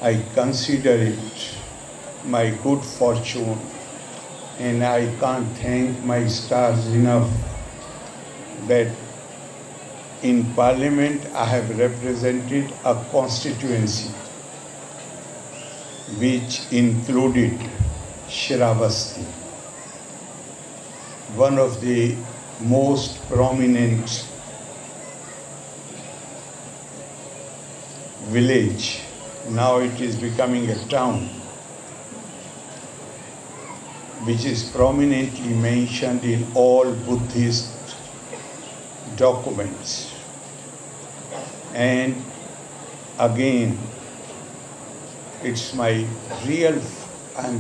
I consider it my good fortune, and I can't thank my stars enough that in Parliament I have represented a constituency which included Shravasti, one of the most prominent village. Now it is becoming a town, which is prominently mentioned in all Buddhist documents. And again, I'm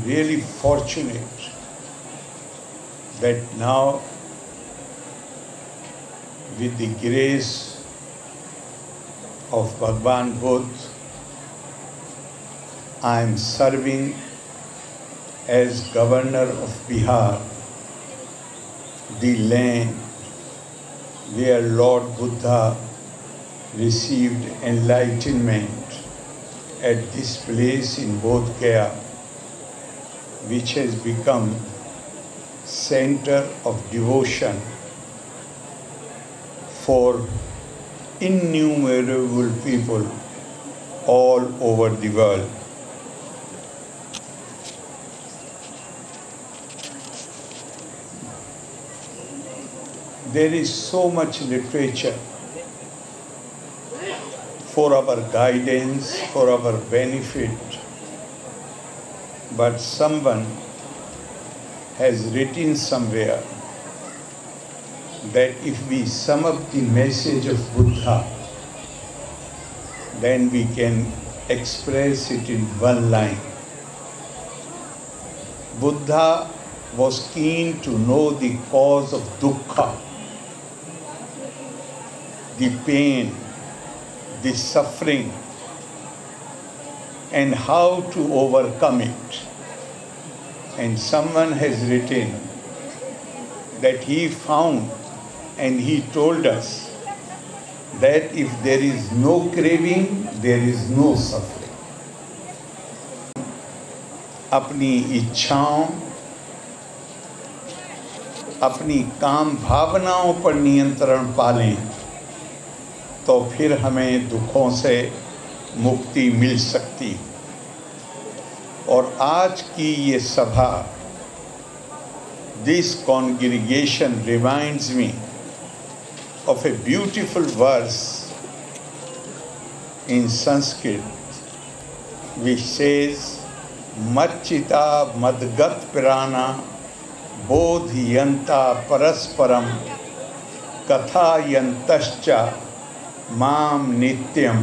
really fortunate that now, with the grace of Bhagwan Buddha, I am serving as Governor of Bihar, the land where Lord Buddha received enlightenment at this place in Bodh Gaya, which has become center of devotion for innumerable people all over the world. There is so much literature for our guidance, for our benefit, but someone has written somewhere that if we sum up the message of Buddha, then we can express it in one line. Buddha was keen to know the cause of dukkha, the pain, the suffering, and how to overcome it. And someone has written that he found and he told us that if there is no craving, there is no suffering. अपनी इच्छाओं, अपनी काम भावनाओं पर नियंत्रण पालें तो फिर हमें दुखों से मुक्ति मिल सकती। और आज की ये सभा, this congregation reminds me of a beautiful verse in Sanskrit which says, Machchita madgat pirana bodhiyanta parasparam kathayantascha mam nityam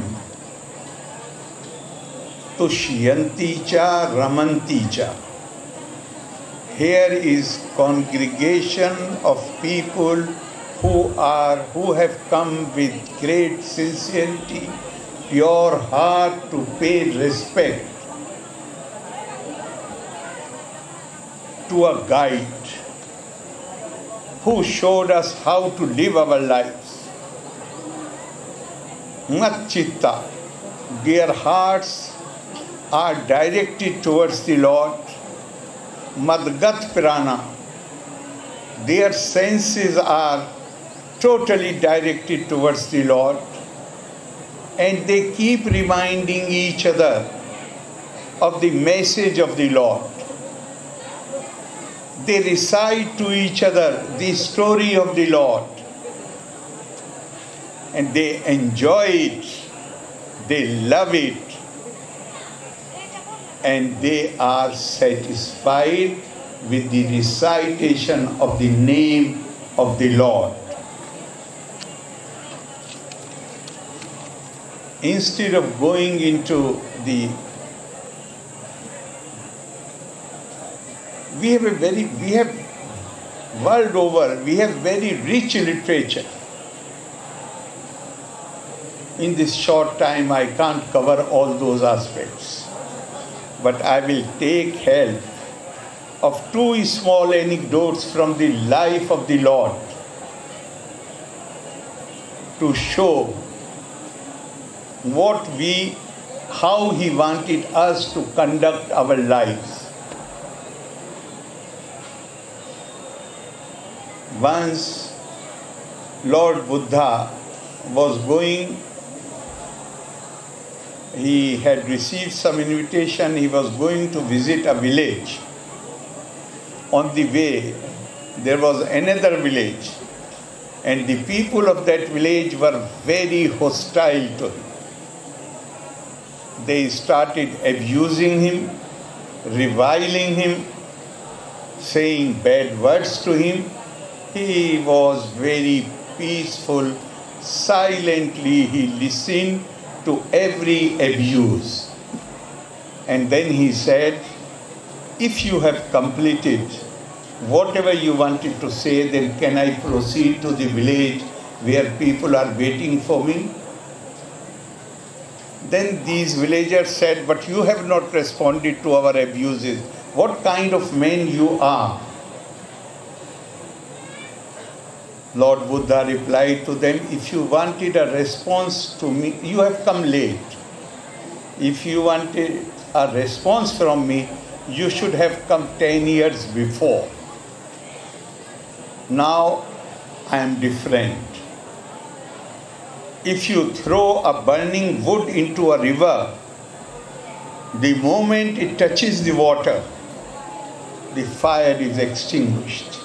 tushyanti cha ramanti cha. Here is congregation of people who have come with great sincerity, pure heart to pay respect to a guide who showed us how to live our lives. Machchitta, their hearts are directed towards the Lord. Madgat Pirana, their senses are totally directed towards the Lord, and they keep reminding each other of the message of the Lord. They recite to each other the story of the Lord, and they enjoy it, they love it, and they are satisfied with the recitation of the name of the Lord. Instead of going into the, world over, we have very rich literature. In this short time, I can't cover all those aspects, but I will take help of two small anecdotes from the life of the Lord to show how he wanted us to conduct our lives. Once Lord Buddha was going, he had received some invitation, he was going to visit a village. On the way, there was another village, and the people of that village were very hostile to him. They started abusing him, reviling him, saying bad words to him. He was very peaceful. Silently he listened to every abuse. And then he said, if you have completed whatever you wanted to say, then can I proceed to the village where people are waiting for me? Then these villagers said, but you have not responded to our abuses. What kind of man you are? Lord Buddha replied to them, if you wanted a response to me, you have come late. If you wanted a response from me, you should have come 10 years before. Now I am different. If you throw a burning wood into a river, the moment it touches the water, the fire is extinguished.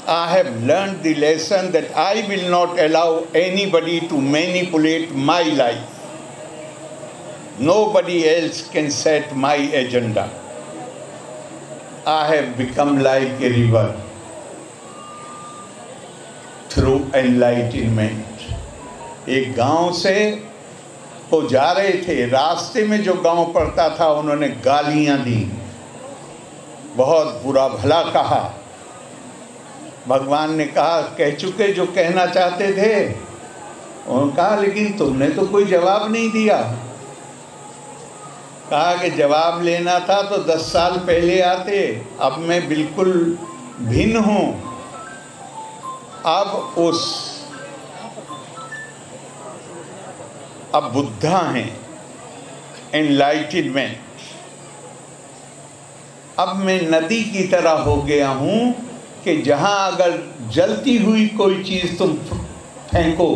I have learned the lesson that I will not allow anybody to manipulate my life. Nobody else can set my agenda. I have become like a river through enlightenment. एक गांव से वो जा रहे थे, रास्ते में जो गांव पड़ता था उन्होंने गालियां दी, बहुत बुरा भला कहा। भगवान ने कहा, कह चुके जो कहना चाहते थे। उन्होंने कहा, लेकिन तुमने तो कोई जवाब नहीं दिया। कहा कि जवाब लेना था तो 10 साल पहले आते, अब मैं बिल्कुल भिन्न हूँ। अब बुद्धा हैं, एनलाइटनमेंट। अब मैं नदी की तरह हो गया हूँ कि जहाँ अगर जलती हुई कोई चीज़ तुम फेंको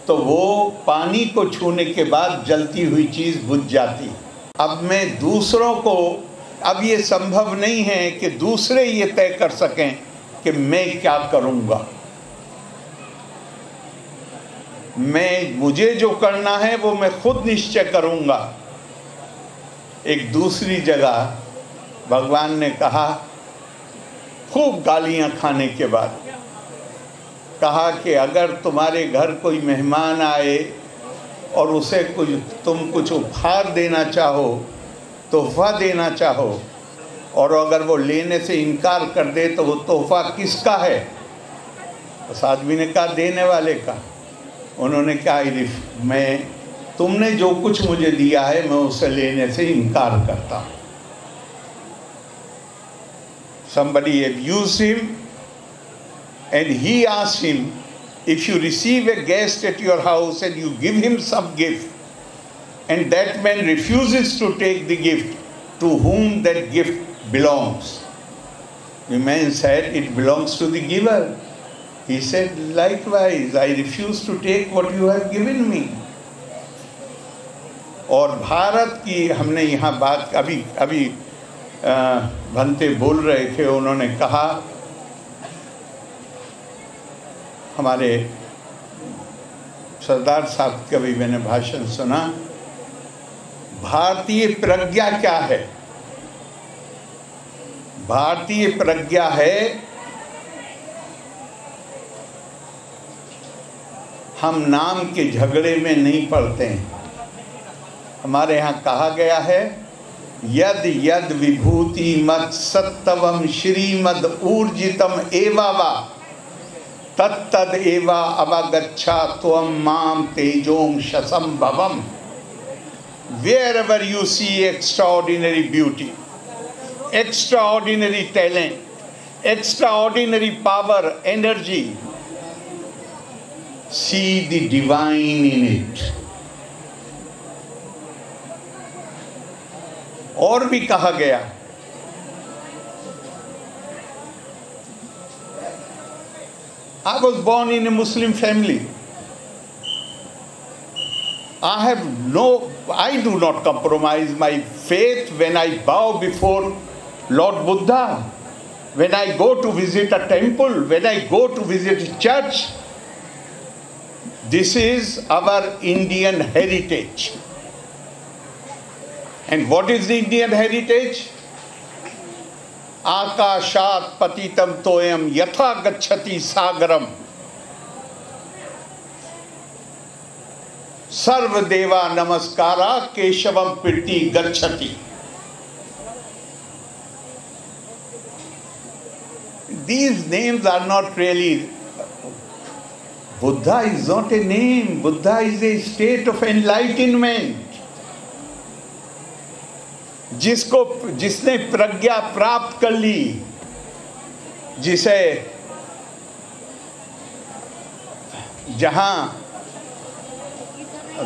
तो वो पानी को छूने के बाद जलती हुई चीज़ बुझ जाती। अब मैं दूसरों को, अब ये संभव नहीं है कि दूसरे ये तय कर सकें कि मैं क्या करूँगा। मुझे जो करना है वो मैं खुद निश्चय करूँगा। एक दूसरी जगह भगवान ने कहा, खूब गालियाँ खाने के बाद कहा कि अगर तुम्हारे घर कोई मेहमान आए और उसे तुम कुछ उपहार देना चाहो, तोहफा देना चाहो, और अगर वो लेने से इनकार कर दे तो वो तोहफा किसका है? उस आदमी ने कहा, देने वाले का। उन्होंने कहा, तुमने जो कुछ मुझे दिया है मैं उसे लेने से इनकार करता हूँ। Somebody abused him and he asked him, if you receive a guest at your house and you give him some gift and that man refuses to take the gift, to whom that gift belongs? The man said, it belongs to the giver. He said, likewise, I refuse to take what you have given me. और भारत की हमने यहाँ बात अभी भंते बोल रहे थे, उन्होंने कहा, हमारे सरदार साहब का भी मैंने भाषण सुना, भारतीय प्रज्ञा क्या है? भारतीय प्रज्ञा है हम नाम के झगड़े में नहीं पड़ते हैं। हमारे यहाँ कहा गया है, यद यद विभूति मत सत्तवम श्रीमद ऊर्जितम एवावा तत्तद एवा अवगच्छा त्वम माम तेजोम शसंभवम। Wherever you see extraordinary beauty, extraordinary talent, extraordinary power, energy, see the divine in it. और भी कहा गया, I was born in a Muslim family. I do not compromise my faith when I bow before Lord Buddha, when I go to visit a temple, when I go to visit a church. This is our Indian heritage. And what is the Indian heritage? Akashat patitam toyam yatha gacchati sagaram. Sarva deva namaskara keshavam pirti gacchati. These names are not really. Buddha is not a name. Buddha is a state of enlightenment. जिसने प्रज्ञा प्राप्त कर ली, जिसे जहाँ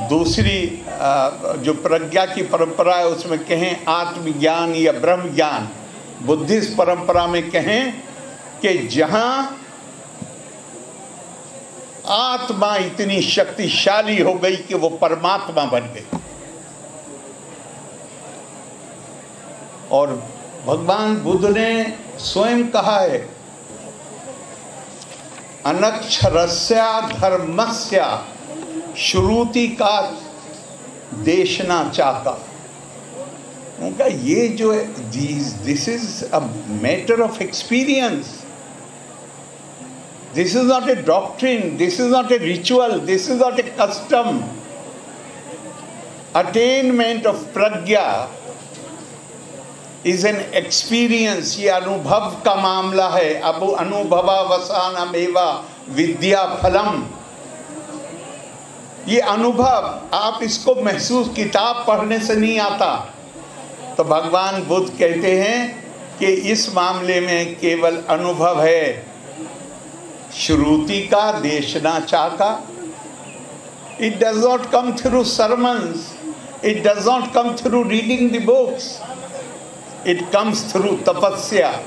दूसरी जो प्रज्ञा की परंपरा है उसमें कहें आत्मज्ञान या ब्रह्म ज्ञान, बुद्धिस्ट परंपरा में कहें कि जहाँ आत्मा इतनी शक्तिशाली हो गई कि वो परमात्मा बन गई। और भगवान बुद्ध ने स्वयं कहा है, अनक्षरस्य धर्मस्य श्रुति का देशना चाका। उनका ये जो है, this is a matter of experience. This is not a doctrine, this is not a ritual, this is not a custom. Attainment of pragya is an experience. ये अनुभव का मामला है. अब अनुभवावसानमेवा विद्या फलम. ये अनुभव आप इसको महसूस किताब पढ़ने से नहीं आता. तो भगवान बुद्ध कहते हैं कि इस मामले में केवल अनुभव है, श्रुति का, देशनाचा का. It does not come through sermons. It does not come through reading the books. It comes through tapasya.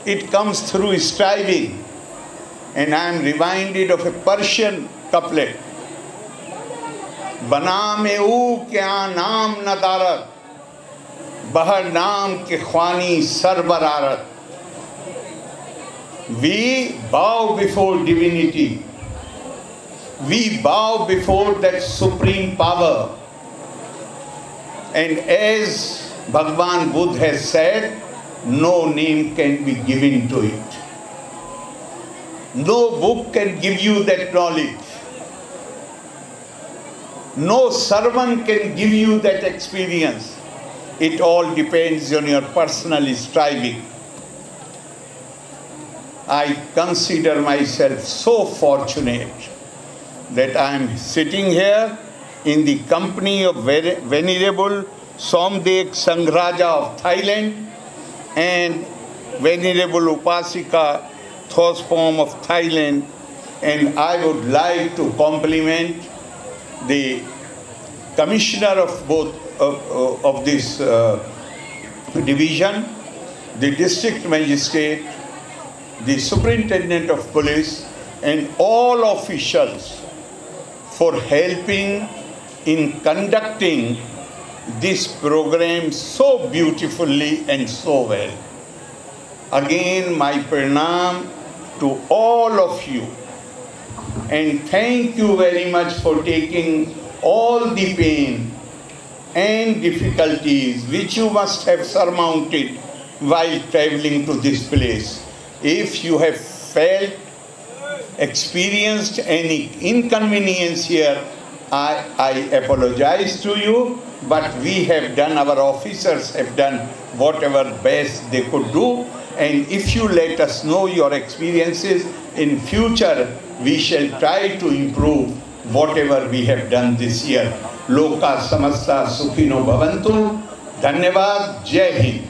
It comes through striving. And I am reminded of a Persian couplet. बना में ऊ क्या नाम न दारत, बहर नाम के ख्वानी सरबरारत. We bow before divinity. We bow before that supreme power. And as Bhagwan Buddha has said, no name can be given to it. No book can give you that knowledge. No sermon can give you that experience. It all depends on your personal striving. I consider myself so fortunate that I am sitting here in the company of Venerable Somdek Sanghraja of Thailand and Venerable Upasika Thospom of Thailand, and I would like to compliment the commissioner of both of this division, the district magistrate, the superintendent of police, and all officials for helping in conducting this program so beautifully and so well. Again, my pranam to all of you, and thank you very much for taking all the pain and difficulties which you must have surmounted while traveling to this place. If you have experienced any inconvenience here, I apologize to you, but we have done, our officers have done whatever best they could do. And if you let us know your experiences in future, we shall try to improve whatever we have done this year. Loka samasta sukhino bhavantu. Dhanyavad. Jai Hind.